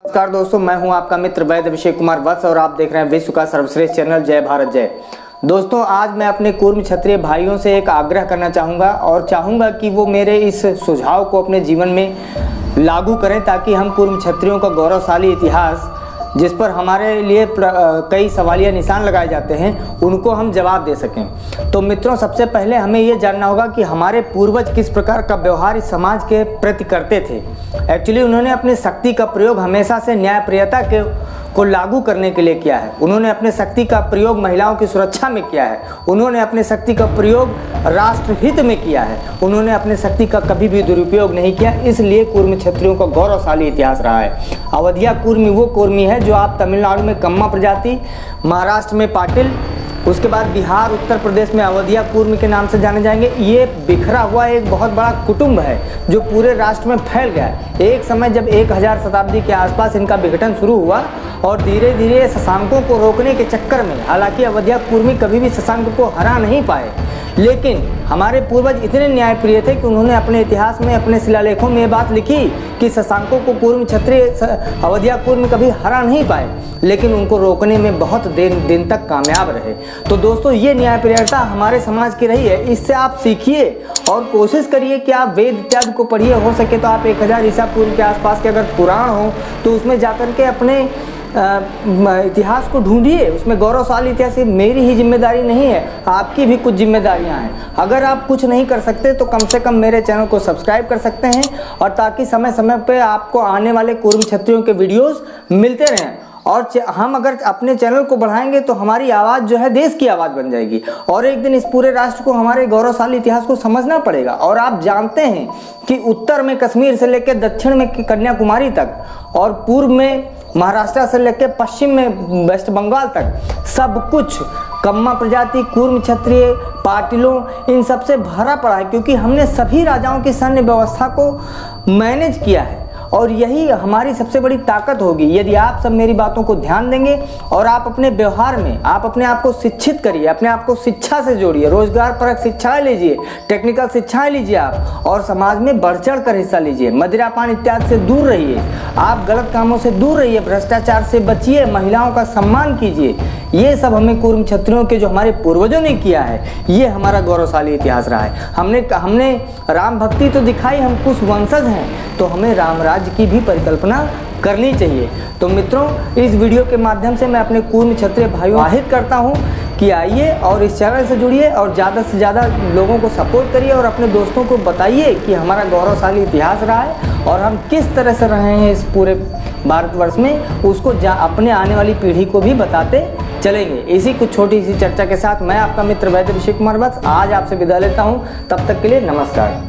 नमस्कार दोस्तों, मैं हूं आपका मित्र वैद्य अभिषेक कुमार वत्स और आप देख रहे हैं विश्व का सर्वश्रेष्ठ चैनल जय भारत जय। दोस्तों, आज मैं अपने कुर्म क्षत्रिय भाइयों से एक आग्रह करना चाहूँगा और चाहूँगा कि वो मेरे इस सुझाव को अपने जीवन में लागू करें ताकि हम कुर्म क्षत्रियों का गौरवशाली इतिहास, जिस पर हमारे लिए कई सवालिया निशान लगाए जाते हैं, उनको हम जवाब दे सकें। तो मित्रों, सबसे पहले हमें ये जानना होगा कि हमारे पूर्वज किस प्रकार का व्यवहार इस समाज के प्रति करते थे। एक्चुअली उन्होंने अपनी शक्ति का प्रयोग हमेशा से न्यायप्रियता को लागू करने के लिए किया है। उन्होंने अपने शक्ति का प्रयोग महिलाओं की सुरक्षा में किया है। उन्होंने अपने शक्ति का प्रयोग राष्ट्रहित में किया है। उन्होंने अपने शक्ति का कभी भी दुरुपयोग नहीं किया। इसलिए कुर्म क्षत्रियों का गौरवशाली इतिहास रहा है। अवधिया कुर्मी वो कुर्मी है जो आप तमिलनाडु में कम्मा प्रजाति, महाराष्ट्र में पाटिल, उसके बाद बिहार, उत्तर प्रदेश में अवधिया कुर्मी के नाम से जाने जाएंगे। ये बिखरा हुआ एक बहुत बड़ा कुटुंब है जो पूरे राष्ट्र में फैल गया है। एक समय जब 1000 शताब्दी के आसपास इनका विघटन शुरू हुआ और धीरे धीरे शशांकों को रोकने के चक्कर में, हालांकि अवधिया कुर्मी कभी भी शशांक को हरा नहीं पाए, लेकिन हमारे पूर्वज इतने न्यायप्रिय थे कि उन्होंने अपने इतिहास में, अपने शिलालेखों में ये बात लिखी कि शशांकों को कुर्म क्षत्रिय अवधिया कुर्मी कभी हरा नहीं पाए, लेकिन उनको रोकने में बहुत दिन तक कामयाब रहे। तो दोस्तों, ये न्यायप्रियता हमारे समाज की रही है। इससे आप सीखिए और कोशिश करिए कि आप वेद इत्यादि को पढ़िए। हो सके तो आप 1000 ईसा पूर्व के आसपास के अगर पुराण हो तो उसमें जाकर के अपने इतिहास को ढूंढिए। उसमें गौरवशाली इतिहास मेरी ही जिम्मेदारी नहीं है, आपकी भी कुछ जिम्मेदारियां हैं। अगर आप कुछ नहीं कर सकते तो कम से कम मेरे चैनल को सब्सक्राइब कर सकते हैं, और ताकि समय समय पे आपको आने वाले कुर्म क्षत्रियों के वीडियोस मिलते रहें। और हम अगर अपने चैनल को बढ़ाएंगे तो हमारी आवाज़ जो है देश की आवाज़ बन जाएगी, और एक दिन इस पूरे राष्ट्र को हमारे गौरवशाली इतिहास को समझना पड़ेगा। और आप जानते हैं कि उत्तर में कश्मीर से लेकर दक्षिण में कन्याकुमारी तक, और पूर्व में महाराष्ट्र से लेकर पश्चिम में वेस्ट बंगाल तक, सब कुछ कम्मा प्रजाति, कुर्म क्षत्रिय, पाटिलों, इन सब से भरा पड़ा है, क्योंकि हमने सभी राजाओं की सैन्य व्यवस्था को मैनेज किया है। और यही हमारी सबसे बड़ी ताकत होगी यदि आप सब मेरी बातों को ध्यान देंगे और आप अपने व्यवहार में आप अपने आप को शिक्षित करिए, अपने आप को शिक्षा से जोड़िए, रोजगार परक शिक्षाएं लीजिए, टेक्निकल शिक्षाएं लीजिए आप, और समाज में बढ़ चढ़ कर हिस्सा लीजिए। मदिरापान इत्यादि से दूर रहिए, आप गलत कामों से दूर रहिए, भ्रष्टाचार से बचिए, महिलाओं का सम्मान कीजिए। ये सब हमें कुर्म क्षत्रियों के जो हमारे पूर्वजों ने किया है, ये हमारा गौरवशाली इतिहास रहा है। हमने राम भक्ति तो दिखाई, हम कुछ वंशज हैं, तो हमें राम राज्य की भी परिकल्पना करनी चाहिए। तो मित्रों, इस वीडियो के माध्यम से मैं अपने कुर्म क्षत्रिय भाइयों आहित करता हूं कि आइए और इस चैनल से जुड़िए और ज़्यादा से ज़्यादा लोगों को सपोर्ट करिए और अपने दोस्तों को बताइए कि हमारा गौरवशाली इतिहास रहा है और हम किस तरह से रहे हैं इस पूरे भारतवर्ष में, उसको अपने आने वाली पीढ़ी को भी बताते चलेंगे। इसी कुछ छोटी सी चर्चा के साथ मैं आपका मित्र वैद्य अभिषेक कुमार वत्स आज आपसे विदा लेता हूँ। तब तक के लिए नमस्कार।